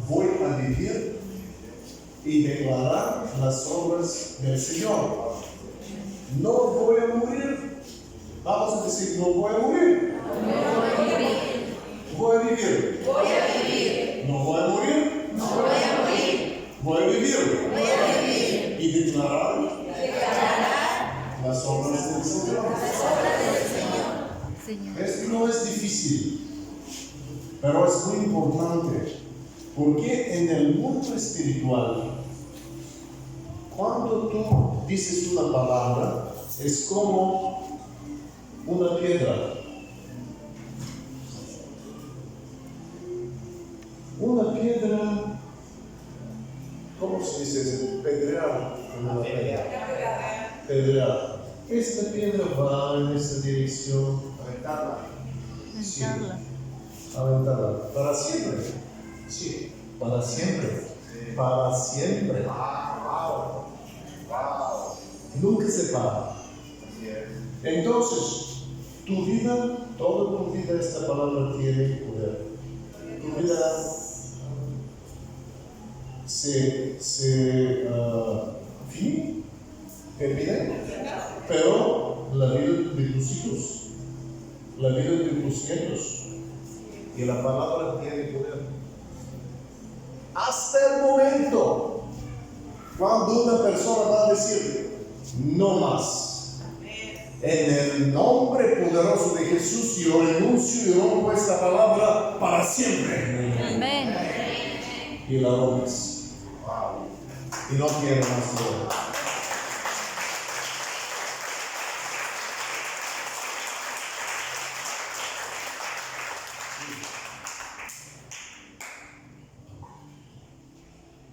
voy a vivir y declarar las obras del Señor. No voy a morir. Vamos a decir, no voy a morir. Voy a vivir. No voy a morir. Voy a vivir. Y declarar las obras del Señor. Esto no es difícil, pero es muy importante, porque en el mundo espiritual, cuando tú dices una palabra, es como una piedra. Una piedra, ¿cómo se dice? Pedrear. Una piedra. Pedrear. Esta piedra va en esta dirección. Aventarla. Sí. Aventarla. Para siempre. Sí. Para siempre. Para siempre. Nunca se para. Entonces, tu vida, toda tu vida, esta palabra tiene poder. Tu vida termina, pero la vida de tus hijos, la vida de tus nietos, y la palabra tiene poder. Hasta el momento, cuando una persona va a decir, no más, En el nombre poderoso de Jesús yo renuncio y rompo esta palabra para siempre. Amén. Y la rompes. Y no quiero más dolor.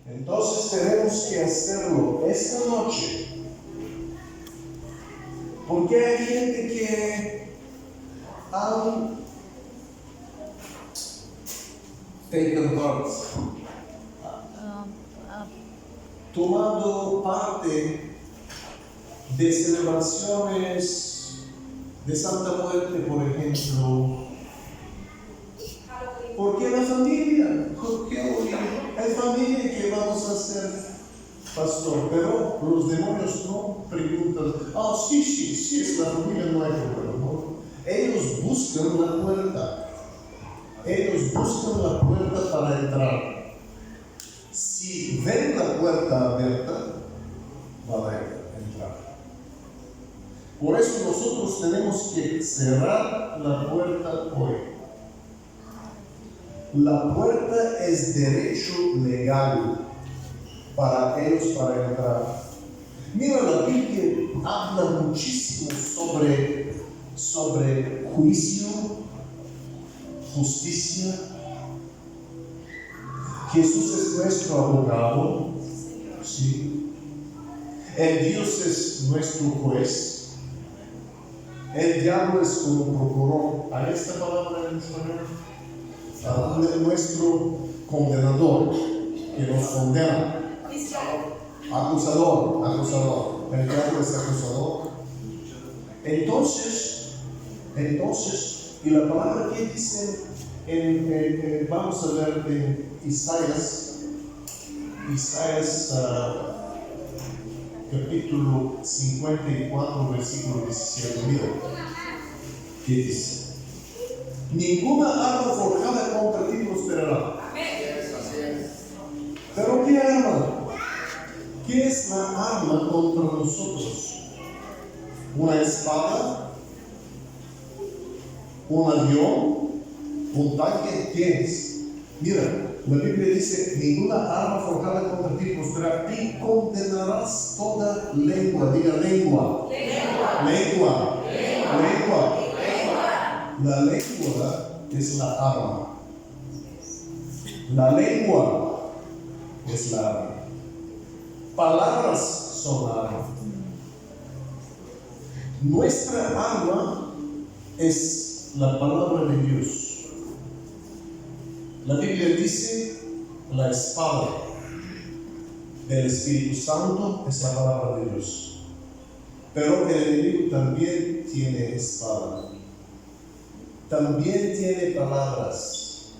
Entonces tenemos que hacerlo esta noche. Porque hay gente que han taken part, tomado parte de celebraciones de Santa Muerte, por ejemplo. Porque la familia, porque hay familia que vamos a hacer pastor, pero los demonios no preguntan, sí, es la familia, no hay problema, ¿no? Ellos buscan la puerta. Ellos buscan la puerta para entrar. Si ven la puerta abierta, van a entrar. Por eso nosotros tenemos que cerrar la puerta hoy. La puerta es derecho legal para ellos para entrar. Mira, la Biblia habla muchísimo sobre juicio, justicia. Jesús es nuestro abogado, ¿sí? El Dios es nuestro juez. El diablo es como procurador. ¿Hay esta palabra en español? Nuestro condenador, que nos condena. Acusador. El diablo es acusador. Entonces, y la palabra que dice, vamos a ver en Isaías capítulo 54, versículo 17. Mira, ¿qué dice? Ninguna arma forjada contra ti prosperará. ¿Pero qué arma? ¿Qué es la arma contra nosotros? ¿Una espada? ¿Un avión? ¿Un tanque? ¿Qué es? Mira, la Biblia dice, ninguna arma forjada contra ti prosperará y condenarás toda lengua. Diga lengua. Lengua. La lengua es la arma. La lengua es la arma. Palabras son armas. Nuestra arma es la palabra de Dios. La Biblia dice la espada del Espíritu Santo es la palabra de Dios. Pero el enemigo también tiene espada. También tiene palabras.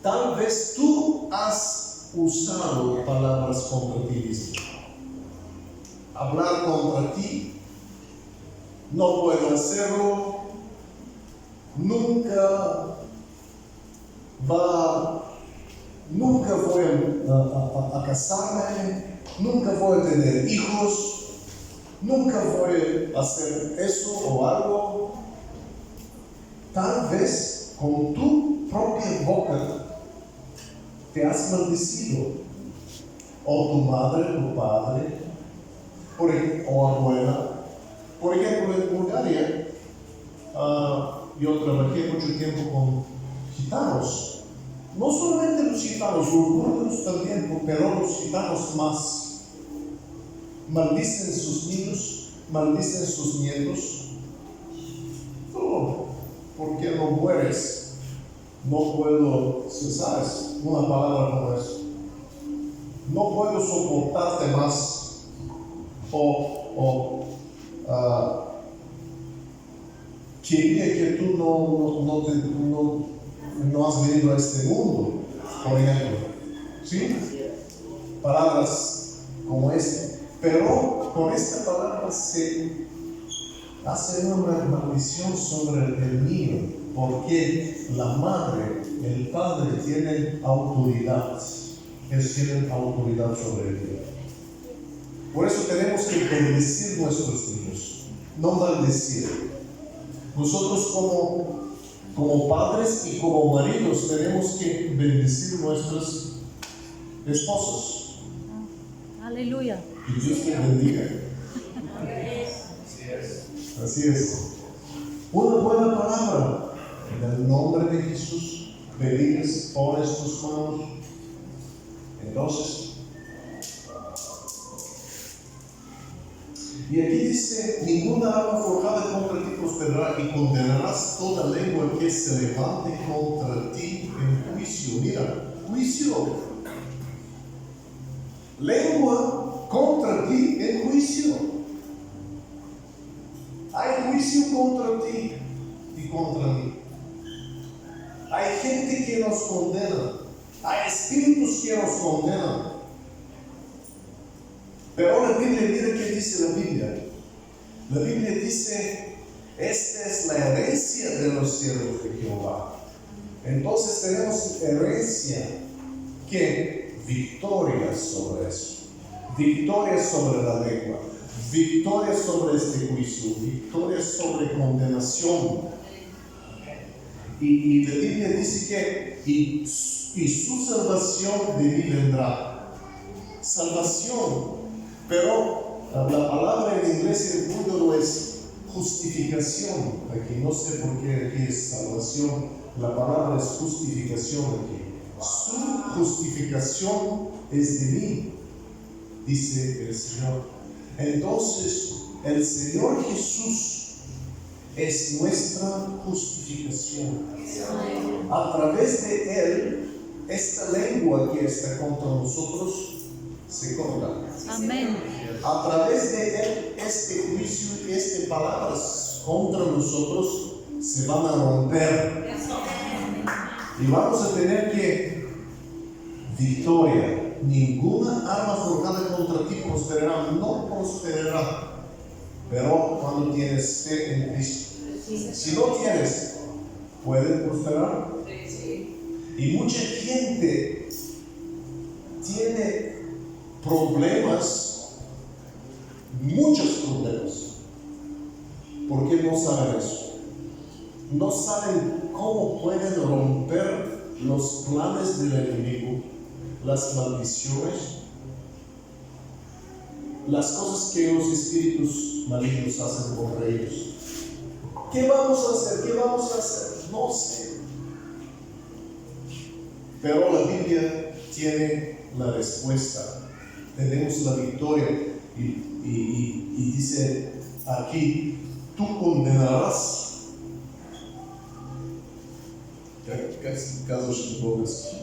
Tal vez tú has usado palabras contra ti mismo. Hablar contra ti, no puedo hacerlo, nunca voy a casarme, nunca voy a tener hijos, nunca voy a hacer eso o algo. Tal vez con tu propia boca te has maldecido, o tu madre, tu padre, o abuela. Por ejemplo, en Bulgaria, yo trabajé mucho tiempo con gitanos. No solamente los gitanos, los búlgaros también, pero los gitanos más. Maldicen sus niños, maldicen sus nietos. ¿Por qué no mueres? No puedo, ¿sabes? Una palabra como eso. No puedo soportarte más. Quería que tú no has venido a este mundo, por ejemplo. ¿Sí? Palabras como esta. Pero con esta palabra se hace una maldición sobre el niño, porque la madre, el padre tienen autoridad. Ellos tienen autoridad sobre el niño. Por eso tenemos que bendecir nuestros niños. no maldecir. Nosotros como padres y como maridos tenemos que bendecir nuestras esposas. Aleluya. Y Dios te bendiga. Así es. Una buena palabra en el nombre de Jesús. Bendigas, pones tus manos. Entonces, y aquí dice: ninguna arma forjada contra ti prosperará, y condenarás toda lengua que se levante contra ti en juicio. Mira, juicio. Lengua contra ti en juicio. Hay juicio contra ti y contra mí. Hay gente que nos condena. Hay espíritus que nos condenan. Pero la Biblia, mira qué dice la Biblia. La Biblia dice: esta es la herencia de los siervos de Jehová. Entonces tenemos herencia, que victoria sobre eso. Victoria sobre la lengua. Victoria sobre este juicio. Victoria sobre condenación. Y la Biblia dice que y su salvación de mí vendrá. Salvación. Pero la palabra en inglés en búlgaro es justificación. Aquí no sé por qué aquí es salvación. La palabra es justificación aquí. Su justificación es de mí, dice el Señor. Entonces, el Señor Jesús es nuestra justificación. A través de Él, esta lengua que está contra nosotros se corta. Amén. A través de Él, este juicio y estas palabras contra nosotros se van a romper. Y vamos a tener que victoria. Ninguna arma forjada contra ti prosperará, no prosperará. Pero cuando tienes fe en Cristo, si no tienes, ¿puede prosperar? Y mucha gente tiene problemas, muchos problemas, porque no saben eso. No saben cómo pueden romper los planes del enemigo, las maldiciones, las cosas que los espíritus malignos hacen contra ellos. ¿Qué vamos a hacer? ¿Qué vamos a hacer? No sé. Pero la Biblia tiene la respuesta. Tenemos la victoria. Y dice aquí: tú condenarás.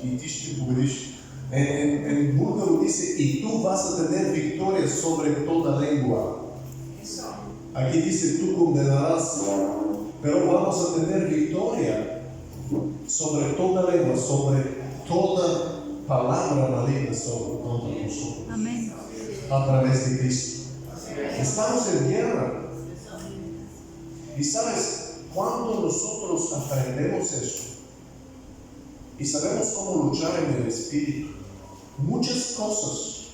Y ти победиш. En búlgaro dice: y tú vas a tener victoria sobre toda lengua. Aquí dice: tú condenarás, pero vamos a tener victoria sobre toda lengua, sobre toda palabra maligna contra nosotros. Amén. A través de Cristo. Estamos en guerra. Y sabes, cuando nosotros aprendemos eso y sabemos cómo luchar en el espíritu, muchas cosas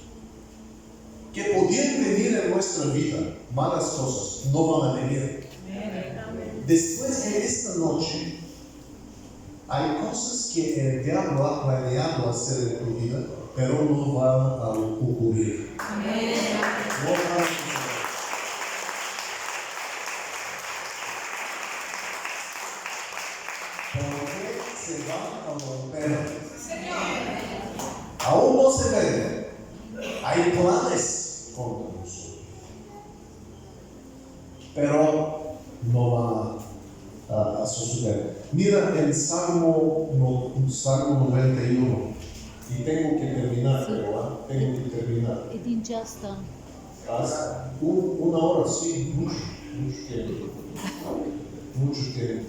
que podían venir en nuestra vida, malas cosas, no van a venir. Después de esta noche, hay cosas que el diablo ha planeado hacer en tu vida, pero no van a ocurrir. No van a ocurrir. Porque se van a romper. Aún no se ven. Hay planes contra nosotros, pero no van a suceder. Mira el Salmo 91. Y tengo que terminar, ¿verdad? Tengo que terminar. Един час там. Una hora, sí, mucho tiempo. Mucho tiempo.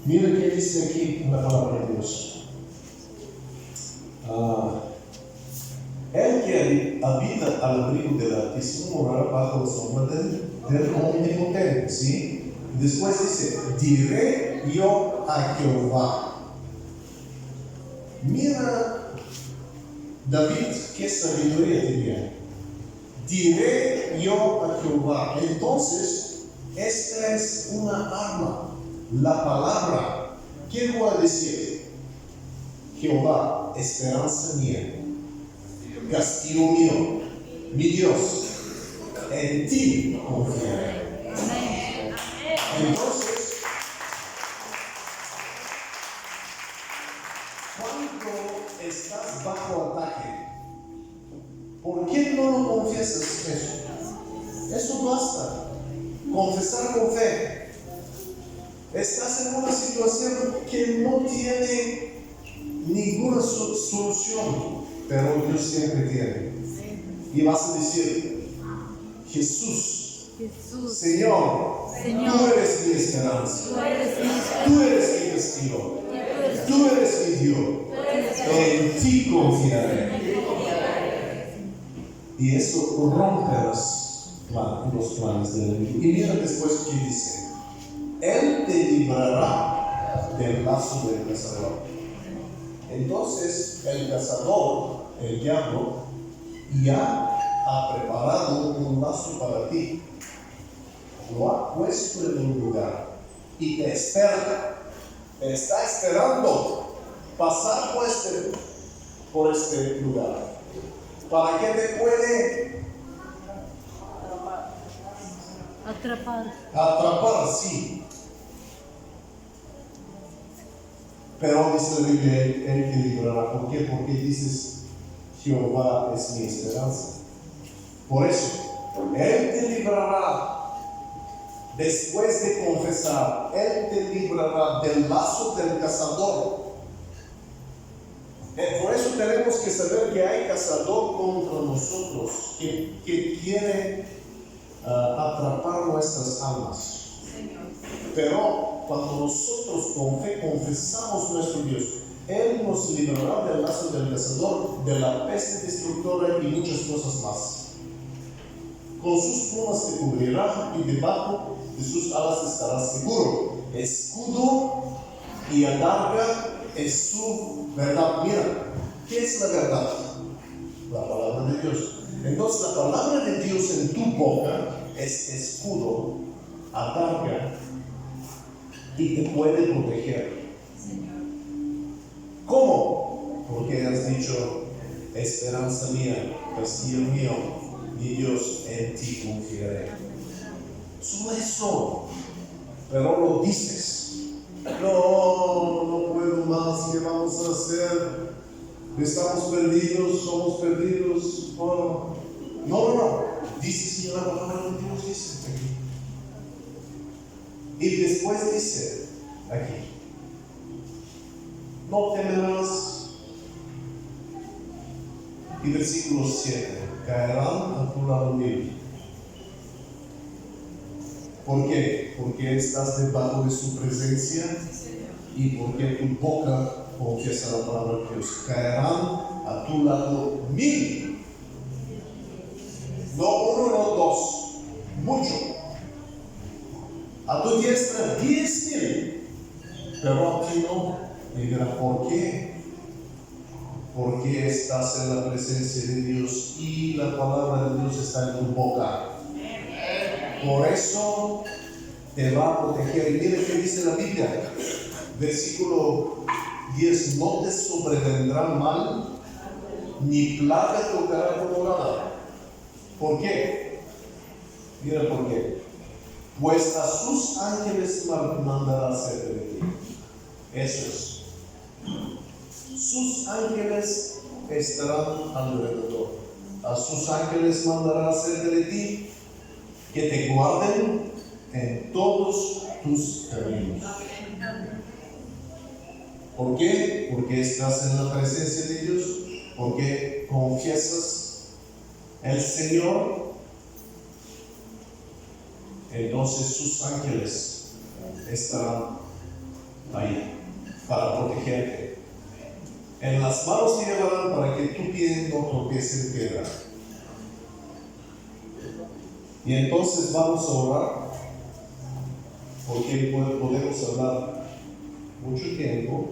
Mira qué dice aquí la palabra de Dios. El que habita al abrigo del Altísimo morará bajo la sombra del Omnipotente, ¿sí? Después dice: diré yo a Jehová. Mira, David, qué sabiduría tenía. diré yo a Jehová. Entonces, esta es una arma, la palabra. ¿Quién va a decir? Jehová, esperanza mía, castigo mío, mi Dios, en ti confiaré. Amén. Entonces, cuando estás bajo ataque, ¿por qué no lo confiesas eso? Eso basta. Confesar con fe. Estás en una situación que no tiene ninguna solución, pero Dios siempre tiene. Y vas a decir, Jesús, Jesús, Señor, Señor, tú eres mi esperanza, tú eres mi esperanza, tú eres mi castigo, tú eres mi Dios, en ti confiaré. Y eso rompe los planes del enemigo. Y mira después que dice, Él te librará del lazo del cazador. Entonces el cazador, el diablo, ya ha preparado un lazo para ti. Lo ha puesto en un lugar y te espera. Te está esperando pasar por este lugar. ¿Para qué te puede atrapar? Sí. Pero dice la Biblia, Él te librará. ¿Por qué? Porque dices, Jehová es mi esperanza. Por eso, Él te librará. Después de confesar, Él te librará del lazo del cazador. Por eso tenemos que saber que hay cazador contra nosotros, que quiere atrapar nuestras almas. Pero cuando nosotros con fe confesamos nuestro Dios, Él nos librará del lazo del cazador, de la peste destructora y muchas cosas más. Con sus plumas te cubrirá y debajo de sus alas estarás seguro. Escudo y adarga es su verdad. Mira, ¿qué es la verdad? La palabra de Dios. Entonces la palabra de Dios en tu boca es escudo, adarga y te puede proteger. ¿Cómo? Porque has dicho, esperanza mía, castillo mío, mi Dios, en ti confiaré. Solo eso. Pero lo dices. No puedo más, ¿qué vamos a hacer? Estamos perdidos, somos perdidos. Oh. No. Dice Señor, la palabra de Dios dice aquí. Y después dice aquí, no temerás. Y versículo 7, caerán a tu lado 1000. ¿Por qué? Porque estás debajo de su presencia y porque tu boca confiesa la palabra de Dios. Caerán a tu lado 1000. No uno, no dos. Mucho. A tu diestra 10,000. Pero a ti no. Y dirá, ¿por qué? Porque estás en la presencia de Dios y la palabra de Dios está en tu boca. Por eso te va a proteger. Y mire que dice la Biblia, versículo 10, no te sobrevendrá mal, ni plaga tocará tu morada. ¿Por qué? Mira por qué. Pues a sus ángeles mandará cerca de ti. Eso es. Sus ángeles estarán alrededor. A sus ángeles mandará cerca de ti, que te guarden en todos tus caminos. ¿Por qué? Porque estás en la presencia de Dios, porque confiesas el Señor. Entonces sus ángeles estarán ahí para protegerte. En las manos te llevarán para que tu pie no tropiece en piedra. Y entonces vamos a orar, porque podemos hablar mucho tiempo.